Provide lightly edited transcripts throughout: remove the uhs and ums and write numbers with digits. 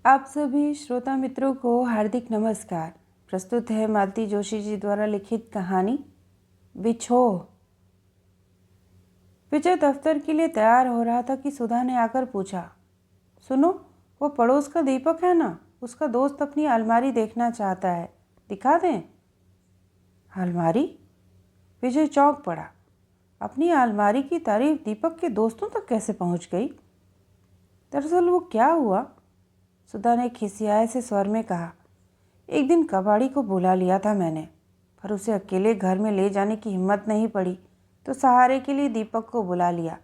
आप सभी श्रोता मित्रों को हार्दिक नमस्कार। प्रस्तुत है मालती जोशी जी द्वारा लिखित कहानी बिछोह। विजय दफ्तर के लिए तैयार हो रहा था कि सुधा ने आकर पूछा, सुनो, वो पड़ोस का दीपक है ना, उसका दोस्त अपनी अलमारी देखना चाहता है, दिखा दें? अलमारी? विजय चौंक पड़ा। अपनी अलमारी की तारीफ दीपक के दोस्तों तक कैसे पहुंच गई? दरअसल वो क्या हुआ? सुधा ने खिसियाए से स्वर में कहा, एक दिन कबाड़ी को बुला लिया था मैंने, पर उसे अकेले घर में ले जाने की हिम्मत नहीं पड़ी, तो सहारे के लिए दीपक को बुला लिया।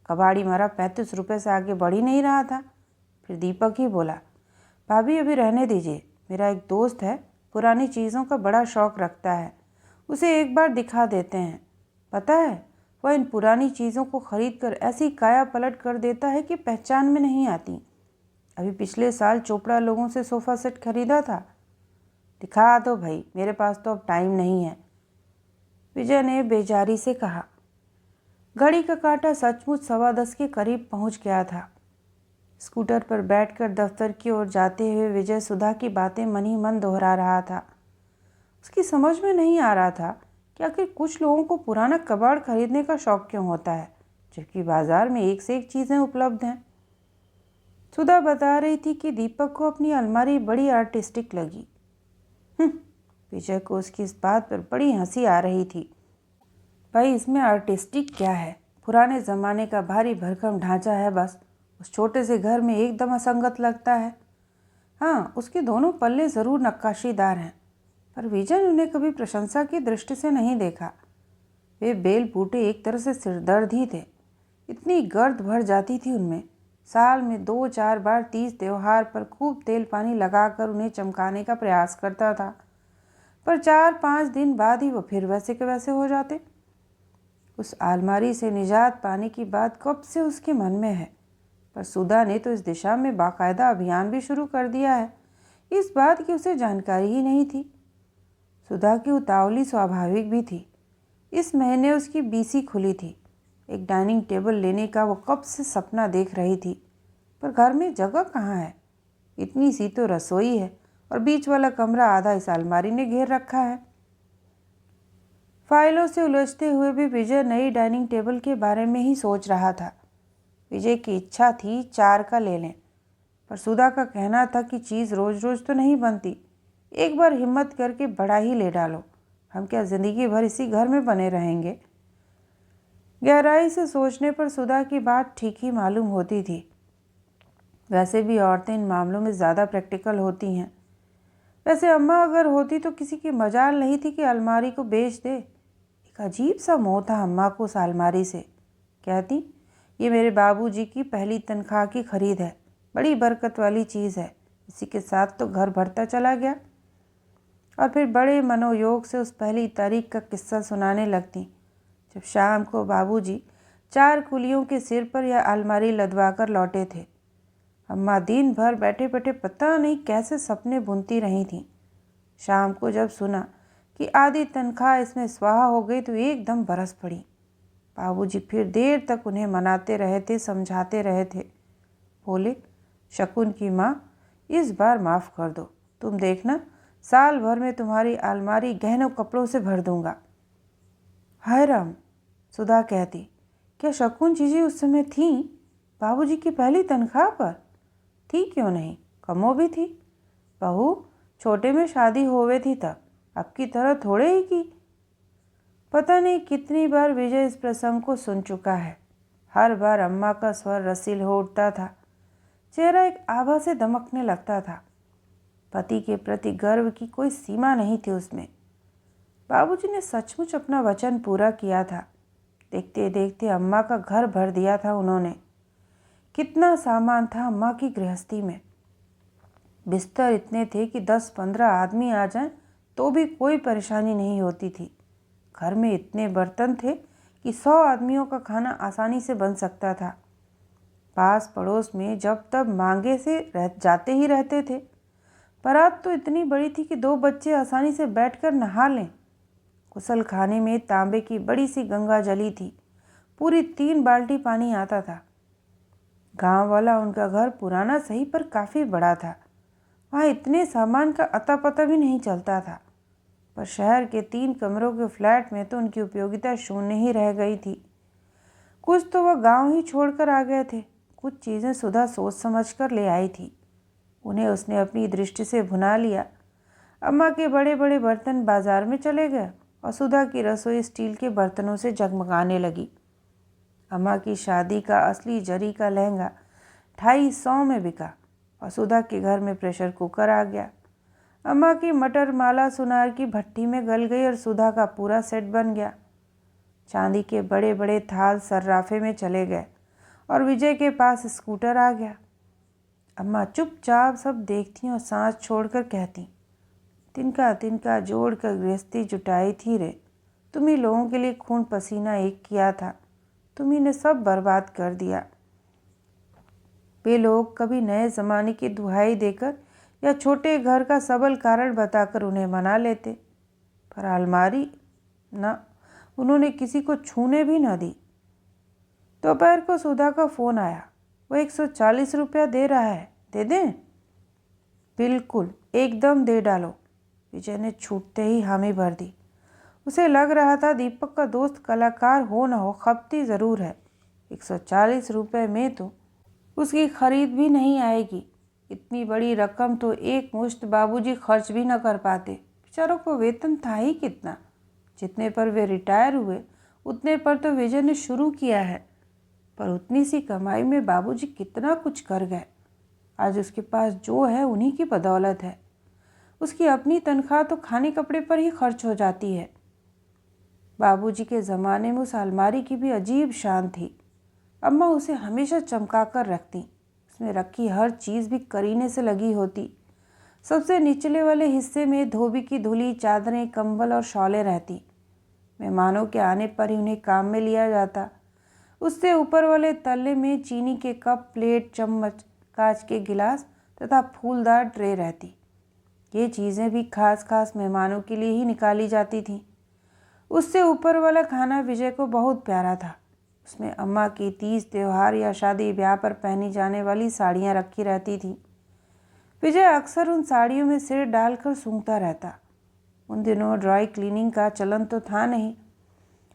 कबाड़ी मारा 35 रुपये से आगे बढ़ ही नहीं रहा था। फिर दीपक ही बोला, भाभी अभी रहने दीजिए, मेरा एक दोस्त है, पुरानी चीज़ों का बड़ा शौक़ रखता है, उसे एक बार दिखा देते हैं। पता है, वह इन पुरानी चीज़ों को खरीद कर ऐसी काया पलट कर देता है कि पहचान में नहीं आती। अभी पिछले साल चोपड़ा लोगों से सोफ़ा सेट खरीदा था। दिखा दो भाई, मेरे पास तो अब टाइम नहीं है, विजय ने बेजारी से कहा। घड़ी का कांटा सचमुच 10:15 के करीब पहुंच गया था। स्कूटर पर बैठकर दफ्तर की ओर जाते हुए विजय सुधा की बातें मन ही मन दोहरा रहा था। उसकी समझ में नहीं आ रहा था कि आखिर कुछ लोगों को पुराना कबाड़ खरीदने का शौक क्यों होता है, जबकि बाजार में एक से एक चीज़ें उपलब्ध हैं। सुधा बता रही थी कि दीपक को अपनी अलमारी बड़ी आर्टिस्टिक लगी। विजय को उसकी इस बात पर बड़ी हंसी आ रही थी। भाई, इसमें आर्टिस्टिक क्या है? पुराने ज़माने का भारी भरकम ढांचा है, बस उस छोटे से घर में एकदम असंगत लगता है। हाँ, उसके दोनों पल्ले ज़रूर नक्काशीदार हैं, पर विजय ने उन्हें कभी प्रशंसा की दृष्टि से नहीं देखा। वे बेल बूटे एक तरह से सिरदर्द ही थे। इतनी गर्द भर जाती थी उनमें। साल में 2-4 बार तीज त्योहार पर खूब तेल पानी लगाकर उन्हें चमकाने का प्रयास करता था, पर 4-5 दिन बाद ही वो फिर वैसे के वैसे हो जाते। उस अलमारी से निजात पाने की बात कब से उसके मन में है, पर सुधा ने तो इस दिशा में बाकायदा अभियान भी शुरू कर दिया है। इस बात की उसे जानकारी ही नहीं थी। सुधा की उतावली स्वाभाविक भी थी। इस महीने उसकी बीसी खुली थी। एक डाइनिंग टेबल लेने का वो कब से सपना देख रही थी, पर घर में जगह कहाँ है? इतनी सी तो रसोई है और बीच वाला कमरा आधा इस अलमारी ने घेर रखा है। फाइलों से उलझते हुए भी विजय नई डाइनिंग टेबल के बारे में ही सोच रहा था। विजय की इच्छा थी 4 का ले लें, पर सुधा का कहना था कि चीज़ रोज़ रोज़ तो नहीं बनती, एक बार हिम्मत करके बड़ा ही ले डालो, हम क्या ज़िंदगी भर इसी घर में बने रहेंगे? गहराई से सोचने पर सुधा की बात ठीक ही मालूम होती थी। वैसे भी औरतें इन मामलों में ज़्यादा प्रैक्टिकल होती हैं। वैसे अम्मा अगर होती तो किसी की मजाल नहीं थी कि अलमारी को बेच दे। एक अजीब सा मोह था अम्मा को उस अलमारी से। कहती, ये मेरे बाबूजी की पहली तनख्वाह की खरीद है, बड़ी बरकत वाली चीज़ है, इसी के साथ तो घर भरता चला गया। और फिर बड़े मनोयोग से उस पहली तारीख का किस्सा सुनाने लगती, जब शाम को बाबूजी 4 कुलियों के सिर पर यह अलमारी लदवा कर लौटे थे। अम्मा दिन भर बैठे बैठे पता नहीं कैसे सपने बुनती रही थीं। शाम को जब सुना कि आधी तनख्वाह इसमें स्वाहा हो गई तो एकदम बरस पड़ी। बाबूजी फिर देर तक उन्हें मनाते रहे थे, समझाते रहे थे। बोले, शकुन की माँ, इस बार माफ़ कर दो, तुम देखना साल भर में तुम्हारी अलमारी गहनों कपड़ों से भर दूंगा। हाय राम, सुधा कहती, क्या शकुन जीजी उस समय थीं? बाबूजी की पहली तनख्वाह पर? थी क्यों नहीं, कमो भी थी। बहू, छोटे में शादी होवे थी तब, अब की तरह थोड़े ही की। पता नहीं कितनी बार विजय इस प्रसंग को सुन चुका है। हर बार अम्मा का स्वर रसील हो उठता था, चेहरा एक आभा से दमकने लगता था। पति के प्रति गर्व की कोई सीमा नहीं थी उसमें। बाबूजी ने सचमुच अपना वचन पूरा किया था। देखते देखते अम्मा का घर भर दिया था उन्होंने। कितना सामान था अम्मा की गृहस्थी में। बिस्तर इतने थे कि 10-15 आदमी आ जाएं तो भी कोई परेशानी नहीं होती थी। घर में इतने बर्तन थे कि 100 आदमियों का खाना आसानी से बन सकता था। पास पड़ोस में जब तब मांगे से जाते ही रहते थे। बारात तो इतनी बड़ी थी कि 2 बच्चे आसानी से बैठकर नहा लें। गुसल खाने में तांबे की बड़ी सी गंगा जली थी, पूरी 3 बाल्टी पानी आता था। गांव वाला उनका घर पुराना सही पर काफ़ी बड़ा था। वहाँ इतने सामान का अता पता भी नहीं चलता था, पर शहर के 3 कमरों के फ्लैट में तो उनकी उपयोगिता शून्य ही रह गई थी। कुछ तो वह गांव ही छोड़कर आ गए थे, कुछ चीज़ें सुधा सोच समझ कर ले आई थी, उन्हें उसने अपनी दृष्टि से भुना लिया। अम्मा के बड़े बड़े बर्तन बाजार में चले गए और सुधा की रसोई स्टील के बर्तनों से जगमगाने लगी। अम्मा की शादी का असली जरी का लहंगा 250 में बिका और सुधा के घर में प्रेशर कुकर आ गया। अम्मा की मटर माला सुनार की भट्टी में गल गई और सुधा का पूरा सेट बन गया। चांदी के बड़े बड़े थाल सर्राफे में चले गए और विजय के पास स्कूटर आ गया। अम्मा चुपचाप सब देखती और सांस छोड़कर कहती, तिनका तिनका जोड़ कर गृहस्थी जुटाई थी रे, तुम्ही लोगों के लिए खून पसीना एक किया था, तुम्ही ने सब बर्बाद कर दिया। वे लोग कभी नए ज़माने की दुहाई देकर या छोटे घर का सबल कारण बताकर उन्हें मना लेते, पर अलमारी न, उन्होंने किसी को छूने भी न दी। दोपहर को सुधा का फ़ोन आया, वो 140 रुपया दे रहा है, दे दें? बिल्कुल, एकदम दे डालो। विजय ने छूटते ही हामी भर दी। उसे लग रहा था दीपक का दोस्त कलाकार हो न हो खपती ज़रूर है। 140 रुपये में तो उसकी खरीद भी नहीं आएगी। इतनी बड़ी रकम तो एक मुश्त बाबूजी खर्च भी न कर पाते। बेचारों को वेतन था ही कितना, जितने पर वे रिटायर हुए उतने पर तो विजय ने शुरू किया है, पर उतनी सी कमाई में बाबूजी कितना कुछ कर गए। आज उसके पास जो है उन्हीं की बदौलत है। उसकी अपनी तनख्वाह तो खाने कपड़े पर ही खर्च हो जाती है। बाबूजी के ज़माने में उस अलमारी की भी अजीब शान थी। अम्मा उसे हमेशा चमका कर रखती, उसमें रखी हर चीज़ भी करीने से लगी होती। सबसे निचले वाले हिस्से में धोबी की धुली चादरें, कंबल और शॉलें रहती। मेहमानों के आने पर ही उन्हें काम में लिया जाता। उससे ऊपर वाले तल्ले में चीनी के कप, प्लेट, चम्मच, कांच के गिलास तथा फूलदार ट्रे रहती। ये चीज़ें भी खास खास मेहमानों के लिए ही निकाली जाती थीं। उससे ऊपर वाला खाना विजय को बहुत प्यारा था। उसमें अम्मा की तीज, त्योहार या शादी ब्याह पर पहनी जाने वाली साड़ियाँ रखी रहती थीं। विजय अक्सर उन साड़ियों में सिर डालकर सूंघता रहता। उन दिनों ड्राई क्लीनिंग का चलन तो था नहीं।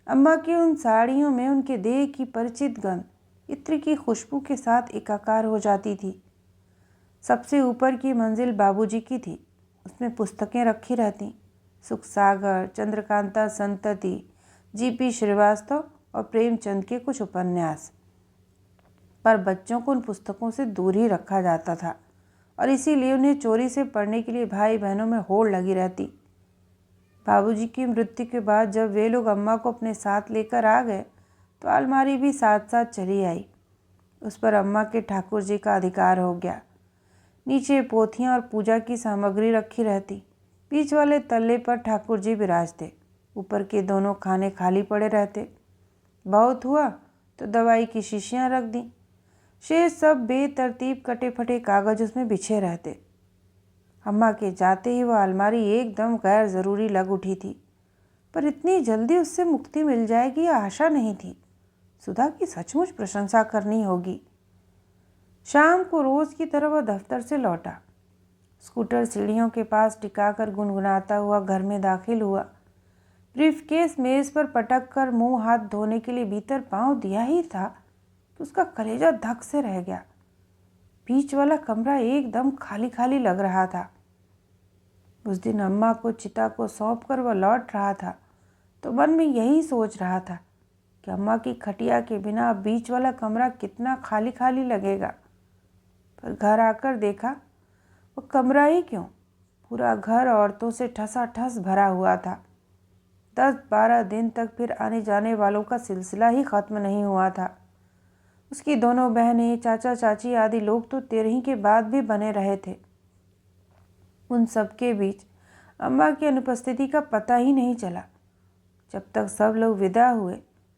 अम्मा की उन साड़ियों में उनके देह की परिचित गंध इत्र की खुशबू के साथ एकाकार हो जाती थी। सबसे ऊपर की मंजिल बाबूजी की थी। उसमें पुस्तकें रखी रहती, सुखसागर, चंद्रकांता संतति, जीपी श्रीवास्तव और प्रेमचंद के कुछ उपन्यास। पर बच्चों को उन पुस्तकों से दूर ही रखा जाता था और इसीलिए उन्हें चोरी से पढ़ने के लिए भाई बहनों में होड़ लगी रहती। बाबूजी की मृत्यु के बाद जब वे लोग अम्मा को अपने साथ लेकर आ गए तो अलमारी भी साथ साथ चली आई। उस पर अम्मा के ठाकुर जी का अधिकार हो गया। नीचे पोथियाँ और पूजा की सामग्री रखी रहती। बीच वाले तल्ले पर ठाकुर जी विराजते। ऊपर के दोनों खाने खाली पड़े रहते। बहुत हुआ तो दवाई की शीशियाँ रख दी। शेष सब बेतरतीब कटे फटे कागज उसमें बिछे रहते। अम्मा के जाते ही वह अलमारी एकदम गैर ज़रूरी लग उठी थी, पर इतनी जल्दी उससे मुक्ति मिल जाएगी आशा नहीं थी। सुधा की सचमुच प्रशंसा करनी होगी। शाम को रोज़ की तरह वह दफ्तर से लौटा। स्कूटर सीढ़ियों के पास टिकाकर गुनगुनाता हुआ घर में दाखिल हुआ। ब्रीफकेस मेज़ पर पटक कर मुंह हाथ धोने के लिए भीतर पांव दिया ही था कि उसका कलेजा धक से रह गया। बीच वाला कमरा एकदम खाली खाली लग रहा था। उस दिन अम्मा को चिता को सौंप कर वह लौट रहा था तो मन में यही सोच रहा था कि अम्मा की खटिया के बिना अब बीच वाला कमरा कितना खाली खाली लगेगा। पर घर आकर देखा वो कमरा ही क्यों, पूरा घर औरतों से ठसाठस भरा हुआ था। 10-12 दिन तक फिर आने जाने वालों का सिलसिला ही ख़त्म नहीं हुआ था। उसकी दोनों बहनें, चाचा चाची आदि लोग तो 13 के बाद भी बने रहे थे। उन सब के बीच अम्मा की अनुपस्थिति का पता ही नहीं चला। जब तक सब लोग विदा हुए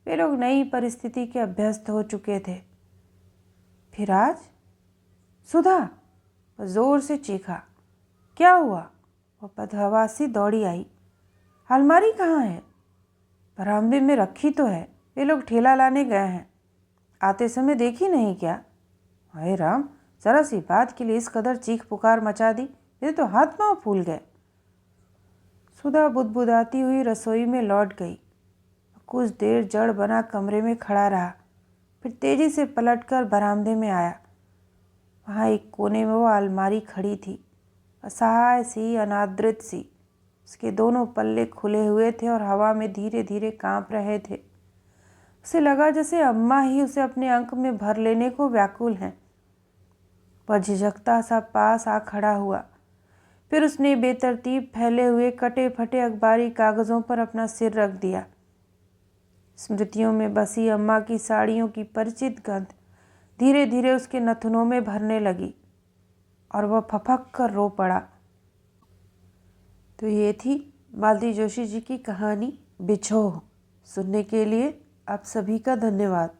वे लोग नई परिस्थिति के अभ्यस्त हो चुके थे। फिर आज सुधा, वह जोर से चीखा। क्या हुआ? वह बदहवासी दौड़ी आई। अलमारी कहाँ है? बरामदे में रखी तो है, वे लोग ठेला लाने गए हैं। आते समय देखी नहीं क्या? हाय राम, जरा सी बात के लिए इस कदर चीख पुकार मचा दी, मेरे तो हाथ पांव फूल गए। सुधा बुदबुदाती हुई रसोई में लौट गई। कुछ देर जड़ बना कमरे में खड़ा रहा, फिर तेजी से पलटकर बरामदे में आया। वहाँ एक कोने में वो अलमारी खड़ी थी, असहाय सी, अनादृत सी। उसके दोनों पल्ले खुले हुए थे और हवा में धीरे धीरे कांप रहे थे। उसे लगा जैसे अम्मा ही उसे अपने अंक में भर लेने को व्याकुल हैं। वह झिझकता सा पास आ खड़ा हुआ। फिर उसने बेतरतीब फैले हुए कटे फटे अखबारी कागजों पर अपना सिर रख दिया। स्मृतियों में बसी अम्मा की साड़ियों की परिचित गंध धीरे धीरे उसके नथुनों में भरने लगी और वह फपक कर रो पड़ा। तो ये थी मालती जोशी जी की कहानी बिछोह। सुनने के लिए आप सभी का धन्यवाद।